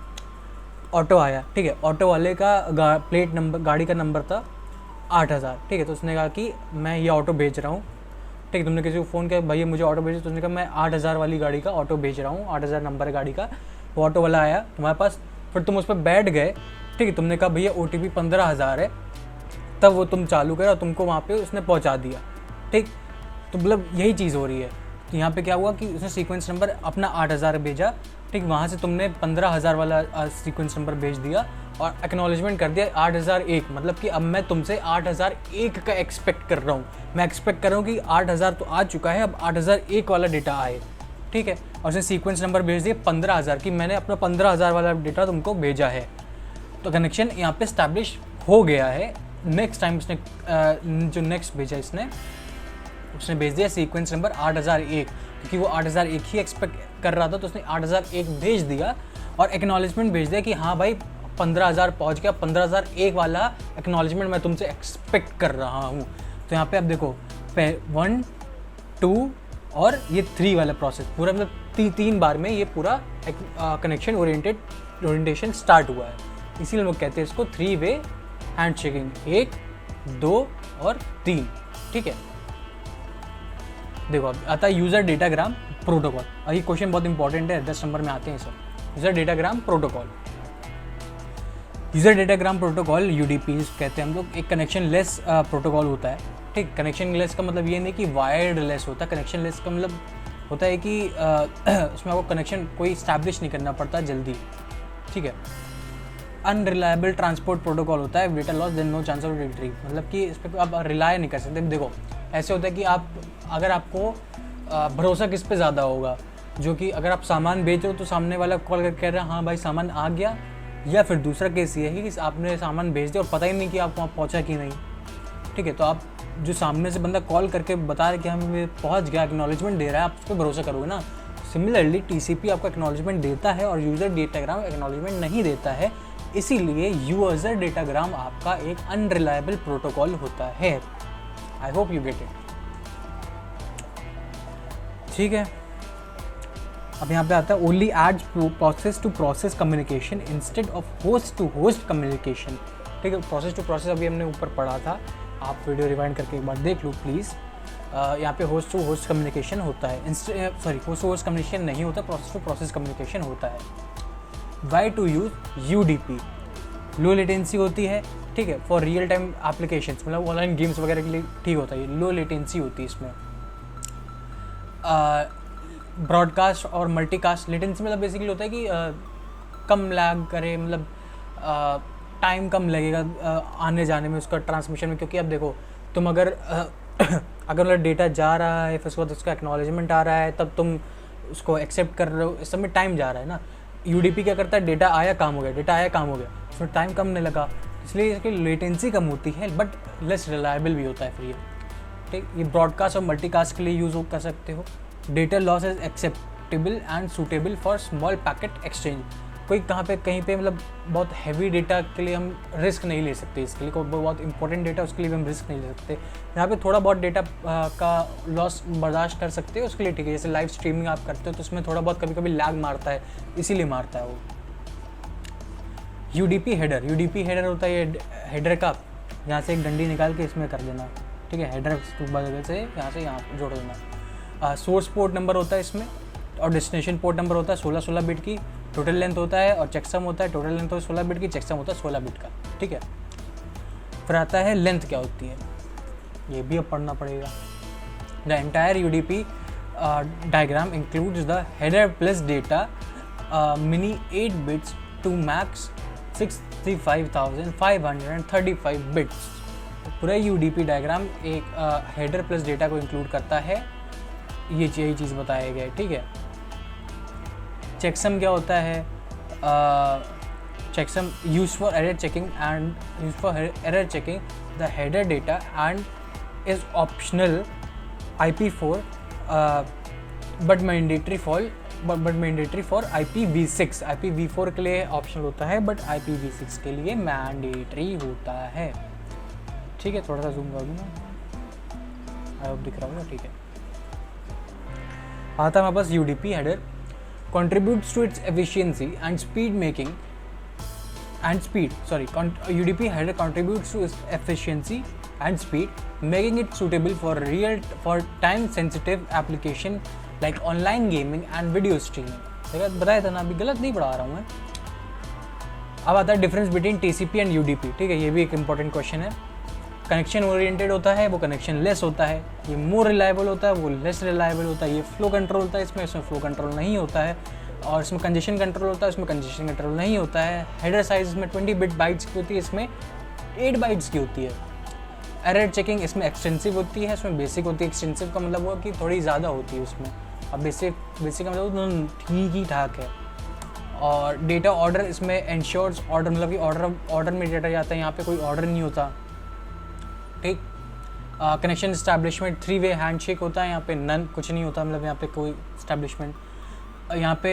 [SPEAKER 1] ऑटो आया, ठीक है, ऑटो वाले का प्लेट नंबर, गाड़ी का नंबर था 8000, ठीक है, तो उसने कहा कि मैं ये ऑटो भेज रहा हूँ, ठीक है। तुमने किसी को फ़ोन किया भाई मुझे ऑटो भेजो, तो उसने कहा मैं 8000 वाली गाड़ी का ऑटो भेज रहा हूँ, 8000 नंबर है गाड़ी का। वो ऑटो वाला आया तुम्हारे पास, फिर तुम उस पर बैठ गए, ठीक है, तुमने कहा भैया OTP 15000 है, तब वो तुम चालू करा और तुमको वहाँ पे उसने पहुँचा दिया, ठीक। तो मतलब यही चीज़ हो रही है। तो यहाँ पे क्या हुआ कि उसने सीक्वेंस नंबर अपना 8000 भेजा, ठीक, वहाँ से तुमने 15000 वाला सीक्वेंस नंबर भेज दिया और एक्नॉलेजमेंट कर दिया 8001, मतलब कि अब मैं तुमसे 8001 का एक्सपेक्ट कर रहा हूँ, मैं एक्सपेक्ट कर रहा हूँ कि 8000 तो आ चुका है, अब 8001 वाला डेटा आए, ठीक है। और उसने सीक्वेंस नंबर भेज दिया 15000 की, मैंने अपना 15000 वाला डेटा तुमको भेजा है, तो कनेक्शन यहाँ पे स्टैब्लिश हो गया है। नेक्स्ट टाइम उसने जो नेक्स्ट भेजा उसने भेज दिया सीक्वेंस नंबर 8001, क्योंकि वो 8001 ही एक्सपेक्ट कर रहा था, तो उसने 8001 भेज दिया और एक्नॉलेजमेंट भेज दिया कि हाँ भाई 15000 पहुँच गया, 15001 वाला एक्नॉलेजमेंट मैं तुमसे एक्सपेक्ट कर रहा हूँ। तो यहाँ पे आप देखो 1, 2 और ये 3 वाला प्रोसेस पूरा, मतलब 3 बार में ये पूरा कनेक्शन ओरिएंटेशन स्टार्ट हुआ है, इसीलिए लोग कहते हैं इसको 3 वे हैंड शेकिंग, 1, 2 और 3, ठीक है। देखो अब आता है यूज़र डेटाग्राम प्रोटोकॉल, और ये क्वेश्चन बहुत इंपॉर्टेंट है, 10 नंबर में आते हैं सब। User datagram protocol, user datagram protocol UDP कहते हैं हम लोग, एक कनेक्शन लेस प्रोटोकॉल होता है, ठीक। कनेक्शन लेस का मतलब ये नहीं कि वायर्ड लेस होता है, कनेक्शन लेस का मतलब होता है कि उसमें आपको कनेक्शन कोई इस्टेब्लिश नहीं करना पड़ता जल्दी, ठीक है। अनरिलायबल ट्रांसपोर्ट प्रोटोकॉल होता है, data loss then no chance of retrieve, मतलब कि इस पर आप रिलाय नहीं कर सकते। देखो ऐसे होता है कि अगर आपको भरोसा किस पे ज़्यादा होगा, जो कि अगर आप सामान बेच रहे हो तो सामने वाला कॉल करके कह रहा है हाँ भाई सामान आ गया, या फिर दूसरा केस ये है कि आपने सामान भेज दिया और पता ही नहीं कि आपको वहाँ पहुँचा कि नहीं, ठीक है। तो आप जो सामने से बंदा कॉल करके बता रहे कि हमें पहुँच गया, एक्नॉलेजमेंट दे रहा है, आप उस पर भरोसा करोगे ना। सिमिलरली TCP आपको एक्नॉलेजमेंट देता है और यूज़र डेटाग्राम एक्नॉलेजमेंट नहीं देता है, इसीलिए यूज़र डेटाग्राम आपका एक अनरिलायबल प्रोटोकॉल होता है। I hope you get it, ठीक है। अब यहाँ पे आता है only adds process to process communication instead of host to host communication, ठीक है। प्रोसेस टू प्रोसेस अभी हमने ऊपर पढ़ा था, आप वीडियो रिवाइंड करके एक बार देख लो प्लीज़। यहाँ पे होस्ट टू होस्ट कम्युनिकेशन होता है, होस्ट टू होस्ट कम्युनिकेशन नहीं होता, प्रोसेस टू प्रोसेस कम्युनिकेशन होता है। Why to use UDP, low latency होती है, ठीक है, फॉर रियल टाइम एप्लीकेशंस, मतलब ऑनलाइन गेम्स वगैरह के लिए ठीक होता है, लो लेटेंसी होती है इसमें। ब्रॉडकास्ट और मल्टीकास्ट लेटेंसी मतलब बेसिकली होता है कि कम लैग करे, मतलब टाइम कम लगेगा आने जाने में उसका ट्रांसमिशन में, क्योंकि अब देखो तुम अगर मतलब डेटा जा रहा है फिर उसके बाद उसका एक्नॉलेजमेंट आ रहा है, तब तुम उसको एक्सेप्ट कर रहे हो, इस सब में टाइम जा रहा है ना। UDP क्या करता है, डेटा आया काम हो गया, डेटा आया काम हो गया, उसमें टाइम कम नहीं लगा, इसलिए इसकी लेटेंसी कम होती है, बट लेस रिलायबल भी होता है फिर ये, ठीक। ये ब्रॉडकास्ट और मल्टीकास्ट के लिए यूज़ कर सकते हो। Data loss is acceptable and suitable for small packet exchange, कोई कहीं पे मतलब बहुत हैवी डेटा के लिए हम रिस्क नहीं ले सकते, इसके लिए कोई बहुत इंपॉर्टेंट डेटा उसके लिए भी हम रिस्क नहीं ले सकते। यहाँ पे थोड़ा बहुत डेटा का लॉस बर्दाश्त कर सकते हो, उसके लिए ठीक है। जैसे लाइव स्ट्रीमिंग आप करते हो तो उसमें थोड़ा बहुत कभी कभी लैग मारता है, इसीलिए मारता है वो। UDP हेडर होता है, ये हेडर का यहाँ से एक डंडी निकाल के इसमें कर देना, ठीक है। हेडर से यहाँ से यहाँ जोड़ देना। सोर्स पोर्ट नंबर होता है इसमें, और डेस्टिनेशन पोर्ट नंबर होता है 16 बिट की, टोटल लेंथ होता है, और चेकसम होता है, टोटल लेंथ होता है 16 बिट की, चेकसम होता है 16 बिट का, ठीक है। फिर आता है लेंथ क्या होती है, ये भी अब पढ़ना पड़ेगा। The entire UDP diagram includes the header plus data mini 8 bits to max 635,535 bits. पूरा UDP डायग्राम एक हेडर प्लस डेटा को इंक्लूड करता है, यही चीज़ बताया गया है, ठीक है। चेकसम क्या होता है? checksum used for error checking the header data and is optional IP4 but mandatory for IPv6. IPv4 के लिए ऑप्शनल होता है बट IPv6 के लिए मैंडेटरी होता है। ठीक है, थोड़ा सा जूम कर दूँगा, आई होप दिख रहा होगा। ठीक है, आता है हमारे पास UDP header contributes to its efficiency and speed UDP header contributes to its efficiency and speed, making it suitable for time sensitive application like online gaming and video streaming। देखा, बताया था ना, अभी गलत नहीं पढ़ा रहा हूँ मैं। अब आता है difference between TCP and UDP। ठीक है, ये भी एक इंपॉर्टेंट क्वेश्चन है। कनेक्शन ओरिएंटेड होता है, वो कनेक्शन लेस होता है। ये मोर रिलायबल होता है, वो लेस रिलायबल होता है। ये फ्लो कंट्रोल होता है, इसमें फ्लो कंट्रोल नहीं होता है। और इसमें कंजेशन कंट्रोल होता है, इसमें कंजेशन कंट्रोल नहीं होता है। हेडर साइज इसमें 20 बिट बाइट्स की होती है, इसमें 8 बाइट्स की होती है। एरर चेकिंग इसमें एक्सटेंसिव होती है, इसमें बेसिक होती है। एक्सटेंसिव का मतलब हुआ कि थोड़ी ज़्यादा होती है उसमें, अब बेसिक का मतलब ठीक ही ठाक है। और डेटा ऑर्डर इसमें एंश्योर्स ऑर्डर, मतलब कि ऑर्डर में डेटा जाता है, यहाँ पे कोई ऑर्डर नहीं होता। ठीक, कनेक्शन इस्टेब्लिशमेंट 3-वे हैंडशेक होता है, यहाँ पे नन, कुछ नहीं होता, मतलब यहाँ पे कोई इस्टेब्लिशमेंट। यहाँ पे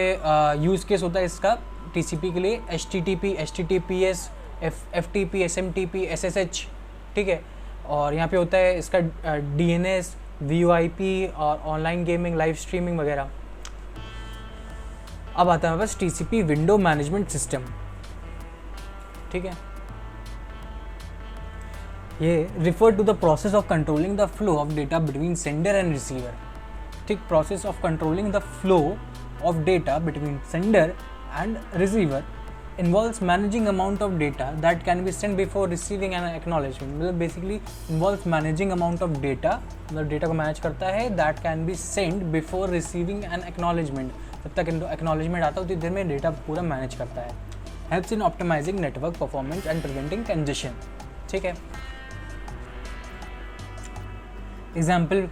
[SPEAKER 1] यूज़ केस होता है इसका TCP के लिए HTTP, HTTPS, FTP, SMTP, SSH। ठीक है, और यहाँ पे होता है इसका DNS, VoIP और ऑनलाइन गेमिंग, लाइव स्ट्रीमिंग वगैरह। अब आता है बस TCP विंडो मैनेजमेंट सिस्टम। ठीक है, ये refer to the process of controlling the flow of data between sender and receiver. ठीक, process of controlling the flow of data between sender and receiver involves managing amount of data that can be sent before receiving an acknowledgement। मतलब basically involves managing amount of data, मतलब data को manage करता है, that can be sent before receiving an acknowledgement। जब तक acknowledgement आता है उतनी देर में डेटा पूरा मैनेज करता है। helps in optimizing network performance and preventing congestion। ठीक है, एग्जाम्पल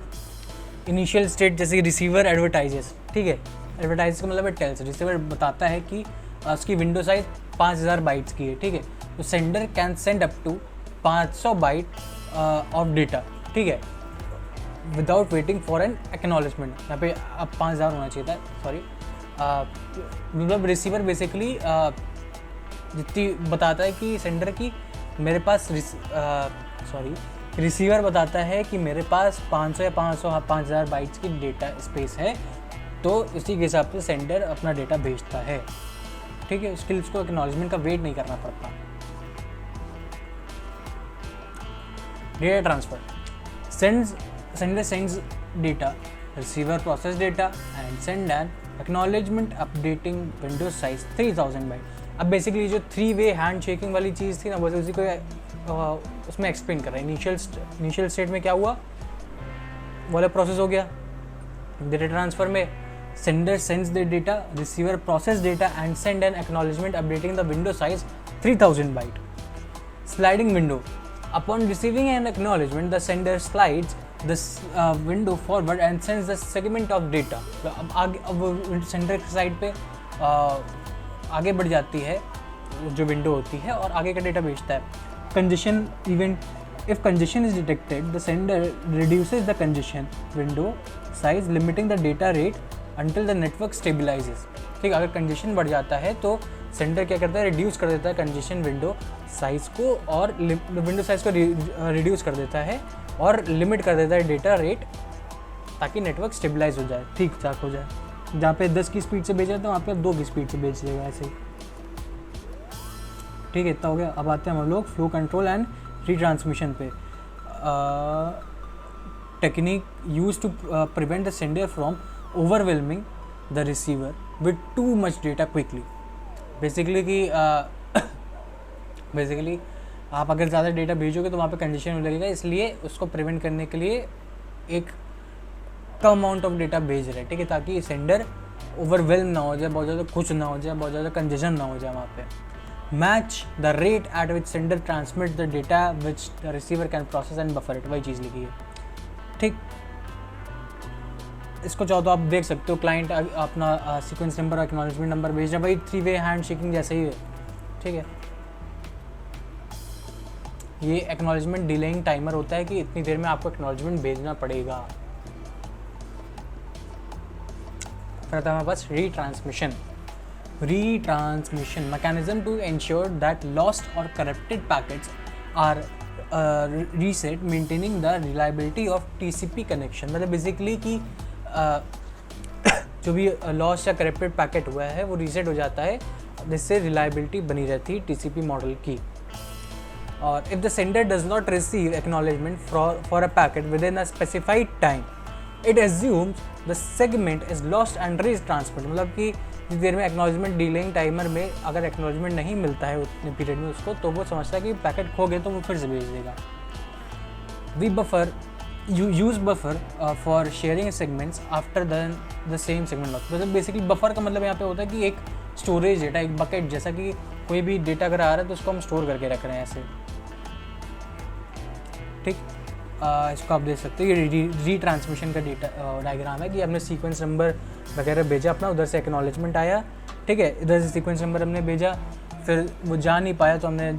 [SPEAKER 1] इनिशियल स्टेट जैसे रिसीवर एडवर्टाइजेस। ठीक है, एडवर्टाइज का मतलब है टेल्स। रिसीवर बताता है कि उसकी विंडो साइज 5000 बाइट्स की है। ठीक है, तो sender can send up to 500 byte of data. ठीक है, without waiting for an acknowledgement. यहाँ पे अब 5000 होना चाहिए था, सॉरी। मतलब रिसीवर बेसिकली जितनी बताता है कि सेंडर की मेरे पास रिसीवर बताता है कि मेरे पास 500 या 5000 बाइट्स की डेटा स्पेस है, तो इसी के हिसाब से सेंडर अपना डेटा भेजता है। ठीक है, उसके लिए उसको एक्नॉलेजमेंट का वेट नहीं करना पड़ता। Data transfer, sender sends data, receiver process data and send an acknowledgement updating window size 3000 byte. अब बेसिकली जो 3-वे हैंड शेकिंग वाली चीज़ थी ना, बस उसी को उसमें एक्सप्लेन कर रहा है। इनिशियल स्टेट में क्या हुआ, वाला प्रोसेस हो गया। डेटा ट्रांसफर में sender sends the data, receiver process data and send an acknowledgement updating the window size 3000 byte। Sliding window, upon receiving an acknowledgement the sender slides this window forward and sends the segment of data। अब sender की side पे आगे बढ़ जाती है जो window होती है और आगे का डेटा भेजता है। Congestion event, if congestion is detected the sender reduces the congestion window size limiting the data rate until the network stabilizes। ठीक, अगर कंजेशन बढ़ जाता है तो सेंडर क्या करता है, रिड्यूस कर देता है कंजेशन विंडो साइज़ को, और विंडो साइज़ को रिड्यूस कर देता है और लिमिट कर देता है डेटा रेट, ताकि नेटवर्क स्टेबलाइज हो जाए, ठीक ठाक हो जाए। जहाँ पे 10 की स्पीड से भेज रहे थे वहाँ पे 2 की स्पीड से भेज देगा, ऐसे ही। ठीक है, इतना हो गया। अब आते हैं हम लोग फ्लो कंट्रोल एंड रीट्रांसमिशन पे। Technique use to prevent the sender from overwhelming the receiver with too much data quickly। Basically कि बेसिकली आप अगर ज़्यादा डेटा भेजोगे तो वहाँ पे कंजेशन लगेगा, इसलिए उसको प्रिवेंट करने के लिए एक कम अमाउंट ऑफ डेटा भेज रहे हैं। ठीक है, ताकि सेंडर ओवरवेलम ना हो जाए, बहुत ज़्यादा कुछ ना हो जाए, बहुत ज़्यादा कंजेशन ना हो जाए वहाँ पे। Match the rate at which sender transmit the data which the receiver can process and buffer it, वही चीज़ लिखी है। ठीक, इसको चाहो तो आप देख सकते हो, क्लाइंट अपना सीक्वेंस नंबर और एक्नॉलेजमेंट नंबर भेज रहा है, भाई 3-वे हैंड शेकिंग जैसे ही है, ठीक है। ये एक्नॉलेजमेंट डिलेइंग टाइमर होता है कि इतनी देर में आपको एक्नॉलेजमेंट भेजना पड़ेगा। फिर आता है हमारे पास retransmission mechanism to ensure that lost और corrupted packets are reset, maintaining the reliability of TCP connection. मतलब बेसिकली कि जो भी लॉस्ट या करप्टेड पैकेट हुआ है वो रीसेट हो जाता है, जिससे रिलायबिलिटी बनी रहती है टीसीपी मॉडल की। और if the sender does not receive acknowledgement for a packet with in a specified time, it assumes the segment is lost and retransmit. मतलब कि जिस देर में एक्नॉलेजमेंट डिलेइंग टाइमर में अगर एक्नॉलेजमेंट नहीं मिलता है उतने पीरियड में उसको, तो वो समझता है कि पैकेट खो गए, तो वो फिर से भेज देगा। We buffer use buffer for sharing segments after the same segment loss. मतलब बेसिकली बफर का मतलब यहाँ पे होता है कि एक स्टोरेज डेटा, एक बकेट, जैसा कि कोई भी डेटा अगर आ रहा है तो उसको हम स्टोर करके रख रहे हैं ऐसे, ठीक। इसको आप देख सकते हो, ये रीट्रांसमिशन का डेटा डायग्राम है कि हमने सीक्वेंस नंबर वगैरह भेजा अपना, उधर से एक्नॉलेजमेंट आया, ठीक है, इधर से सीक्वेंस नंबर हमने भेजा, फिर वो जा नहीं पाया तो हमने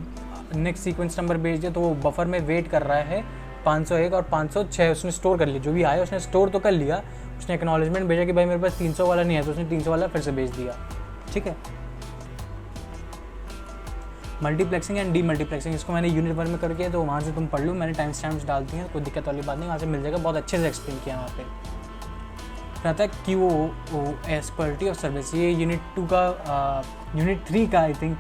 [SPEAKER 1] नेक्स्ट सीक्वेंस नंबर भेज दिया, तो वो बफर में वेट कर रहा है 501 और 506 उसने स्टोर कर लिया, जो भी आया उसने स्टोर तो कर लिया, उसने एक्नॉलेजमेंट भेजा कि भाई मेरे पास 300 वाला नहीं है, तो उसने 300 वाला फिर से भेज दिया, ठीक है। मल्टीप्लेक्सिंग एंड डीमल्टीप्लेक्सिंग, इसको मैंने यूनिट 1 में करके, तो वहाँ से तुम पढ़ लो, मैंने टाइम स्टैम्प्स डाल दी हैं, कोई दिक्कत वाली बात नहीं, वहाँ से मिल जाएगा, बहुत अच्छे से एक्सप्लेन किया वहाँ पे। फिर आता है QoS क्वालिटी ऑफ सर्विस, ये यूनिट 2 का यूनिट 3 का आई थिंक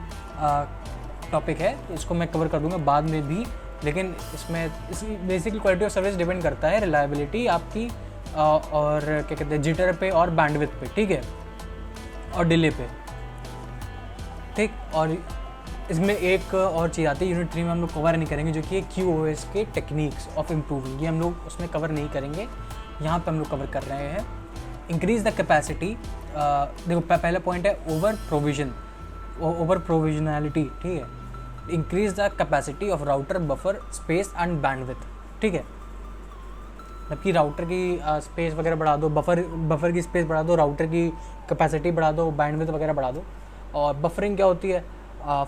[SPEAKER 1] टॉपिक है, इसको मैं कवर कर दूँगा बाद में भी, लेकिन इसमें basically quality of service depend करता है रिलायबिलिटी आपकी और क्या कहते हैं जिटर पे और बैंडविड्थ पे, ठीक है, और डिले पे, ठीक। और इसमें एक और चीज़ आती है यूनिट 3 में हम लोग कवर नहीं करेंगे, जो कि QoS के टेक्निक्स ऑफ इम्प्रूविंग, ये हम लोग उसमें कवर नहीं करेंगे, यहाँ पे हम लोग कवर कर रहे हैं। इंक्रीज द कैपेसिटी, देखो पहला पॉइंट है ओवर प्रोविजनैलिटी, ठीक है। Increase the capacity of router, buffer space and bandwidth, ठीक है, जबकि राउटर की स्पेस वगैरह बढ़ा दो, बफर की स्पेस बढ़ा दो, राउटर की कैपेसिटी बढ़ा दो, बैंडविड्थ वगैरह बढ़ा दो। और बफरिंग क्या होती है,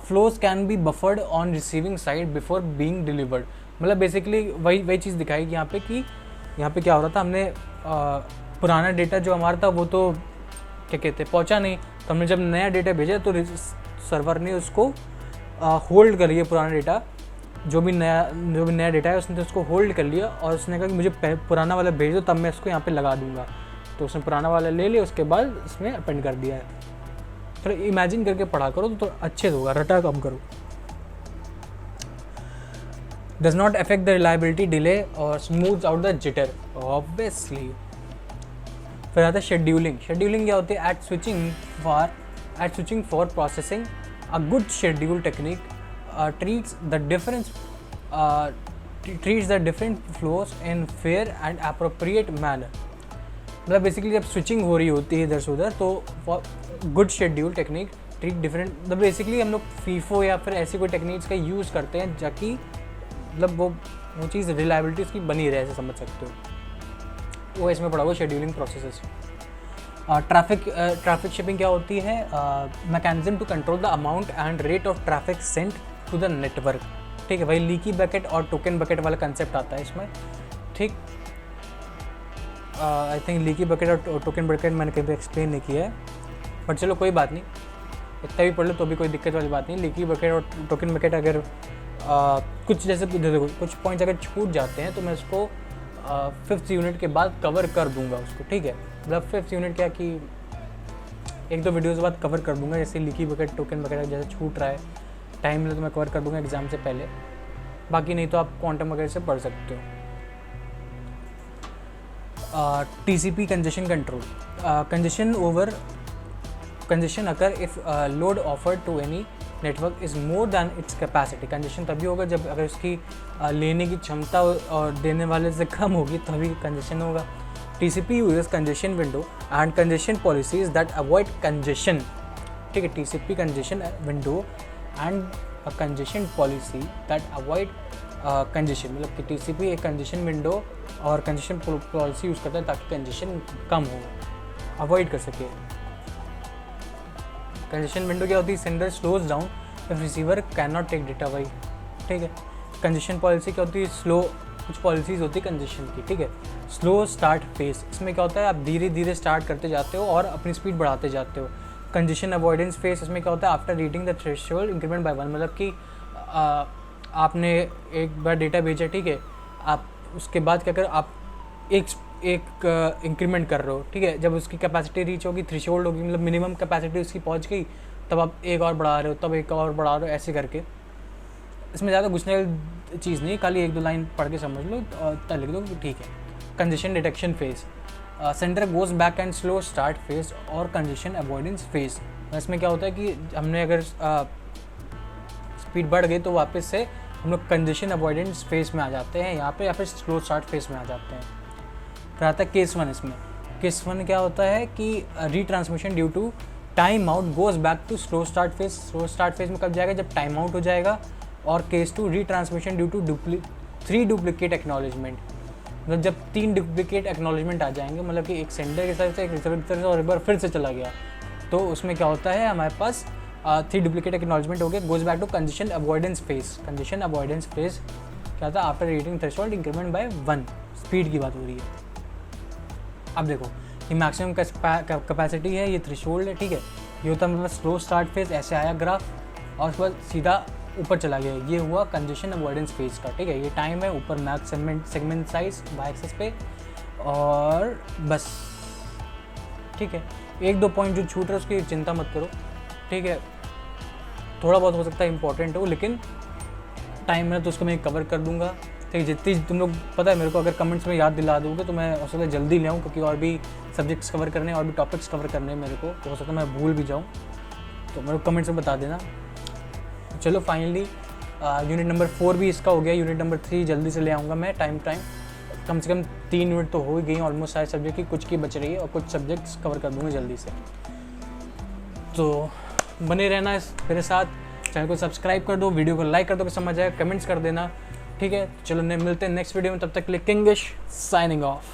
[SPEAKER 1] flows can be buffered on receiving side before being delivered. मतलब बेसिकली वही चीज़ दिखाई यहाँ पे कि यहाँ पे क्या हो रहा था, हमने पुराना डेटा जो हमारा था वो तो क्या कहते हैं पहुँचा नहीं, तो हमने जब नया डेटा भेजा तो सर्वर ने उसको होल्ड कर लिया, पुराना डेटा जो भी नया डेटा है उसने तो उसको होल्ड कर लिया, और उसने कहा कि मुझे पुराना वाला भेज दो, तब मैं इसको यहाँ पे लगा दूंगा, तो उसने पुराना वाला ले लिया, उसके बाद इसमें अपेंड कर दिया है। थोड़ा इमेजिन करके पढ़ा करो तो थोड़ा अच्छे से होगा, रटा कम करो। Does not affect the reliability, delay और smooth out the jitter, obviously. फिर आता है शेड्यूलिंग क्या होती है, at switching for processing a good schedule technique treats the different flows in fair and appropriate manner। मतलब बेसिकली जब स्विचिंग हो रही होती है इधर से उधर, तो good schedule technique treat different, मतलब बेसिकली हम लोग फीफो या फिर ऐसी कोई टेक्निक्स का यूज़ करते हैं ताकि मतलब वो चीज़ रिलायबिलिटी उसकी बनी रहे, ऐसे समझ सकते हो। वो इसमें पढ़ा हुआ शेड्यूलिंग प्रोसेसेस। ट्रैफिक शिपिंग क्या होती है, mechanism to control the amount and rate of traffic sent to the network, ठीक है भाई। लीकी बकेट और टोकन बकेट वाला कंसेप्ट आता है इसमें, ठीक। आई थिंक लीकी बकेट और टोकन बकेट मैंने कभी एक्सप्लेन नहीं किया है, बट चलो कोई बात नहीं, इतना भी पढ़ लो तो भी कोई दिक्कत वाली बात नहीं। लीकी बकेट और टोकन बकेट अगर कुछ जैसे कुछ पॉइंट्स अगर छूट जाते हैं तो मैं उसको 5th यूनिट के बाद कवर कर दूंगा उसको, ठीक है। मतलब 5th यूनिट क्या कि 1-2 वीडियोज़ बाद कवर कर दूंगा, जैसे लीकी बकेट टोकन बकेट जैसे छूट रहा है, टाइम मिले तो मैं कवर कर दूंगा एग्ज़ाम से पहले, बाकी नहीं तो आप क्वांटम वगैरह से पढ़ सकते हो। TCP congestion control, congestion occur if load offered to any network is more than its capacity. Congestion तभी होगा जब अगर उसकी लेने की क्षमता और देने वाले से कम होगी तभी कंजेशन होगा। TCP uses congestion window and congestion policies that avoid congestion, ठीक है। TCP congestion window and a congestion policy that avoid congestion, मतलब कि टीसीपी एक कंजेशन विंडो और कंजेशन पॉलिसी यूज़ करता है ताकि कंजेशन कम हो, अवॉइड कर सके। कंजेशन विंडो क्या होती है, sender slows down if receiver can not take data away, ठीक है। कंजेशन पॉलिसी क्या होती है, स्लो, कुछ पॉलिसीज़ होती है कंजेशन की, ठीक है। स्लो स्टार्ट फेस, इसमें क्या होता है, आप धीरे धीरे स्टार्ट करते जाते हो और अपनी स्पीड बढ़ाते जाते हो। कंजेशन अवॉइडेंस फेस, इसमें क्या होता है, after reading the threshold increment by 1, मतलब कि आपने एक बार डेटा भेजा, ठीक है, आप उसके बाद क्या कर, आप एक इंक्रीमेंट कर रहे हो, ठीक है। जब उसकी कैपेसिटी रीच होगी, थ्रेशोल्ड होगी, मतलब मिनिमम कैपेसिटी उसकी पहुंच गई, तब आप एक और बढ़ा रहे हो, तब एक और बढ़ा रहे हो, ऐसे करके। इसमें ज़्यादा घुसने वाली चीज़ नहीं, खाली एक दो लाइन पढ़ के समझ लो और तब लिख दो, ठीक है। Congestion detection phase, centre goes back and slow start phase और कंजेशन अवॉइडेंस फेज। इसमें क्या होता है कि हमने अगर स्पीड बढ़ गई तो वापस से हम लोग कंजेशन अवॉइडेंस फेज में आ जाते हैं यहाँ पे, या फिर स्लो स्टार्ट फेज में आ जाते हैं। फिर आता है केस 1। इसमें केस 1 क्या होता है कि retransmission due to time out goes back to slow start phase. Slow start phase में कब जाएगा, जब टाइम आउट हो जाएगा। और case 2 retransmission due to 3 duplicate acknowledgement, मतलब जब 3 डुप्लीकेट एक्नॉलेजमेंट आ जाएंगे, मतलब कि एक सेंडर की तरफ से, एक रिसीवर की तरफ से और एक बार फिर से चला गया, तो उसमें क्या होता है, हमारे पास 3 डुप्लीकेट एक्नॉलेजमेंट हो गए, goes back to congestion avoidance phase. Congestion avoidance phase क्या होता है, after reading threshold increment by 1, speed की बात हो रही है। अब देखो, ये मैक्सिमम कैपेसिटी है, ये थ्रेशोल्ड है, ठीक है। ये होता है मतलब स्लो स्टार्ट फेज, ऐसे आया ग्राफ और उसके बाद सीधा ऊपर चला गया, ये हुआ कंजेशन अवॉइडेंस फेज का, ठीक है। ये टाइम है, ऊपर max segment size Y axis पे, और बस, ठीक है। 1-2 पॉइंट जो छूट रहे उसकी चिंता मत करो, ठीक है। थोड़ा बहुत हो सकता है इंपॉर्टेंट हो, लेकिन टाइम है तो उसको मैं कवर कर दूंगा, ठीक है। जितनी तुम लोग, पता है मेरे को, अगर कमेंट्स में याद दिला दोगे तो मैं हो सकता है जल्दी ले आऊँ, क्योंकि और भी सब्जेक्ट्स कवर करने, और भी टॉपिक्स कवर करने हैं मेरे को, तो हो सकता है मैं भूल भी जाऊँ, तो मेरे को कमेंट्स में बता देना। चलो फाइनली यूनिट नंबर 4 भी इसका हो गया। यूनिट नंबर 3 जल्दी से ले आऊँगा मैं, टाइम कम से कम 3 यूनिट तो हो ही गई ऑलमोस्ट सारे सब्जेक्ट की, कुछ की बच रही है और कुछ सब्जेक्ट्स कवर कर दूँगा जल्दी से। तो बने रहना मेरे साथ, चैनल को सब्सक्राइब कर दो, वीडियो को लाइक कर दो कि समझ आए, कमेंट्स कर देना, ठीक है। चलो मिलते हैं नेक्स्ट वीडियो में, तब तक के लिए किंगिश साइनिंग ऑफ।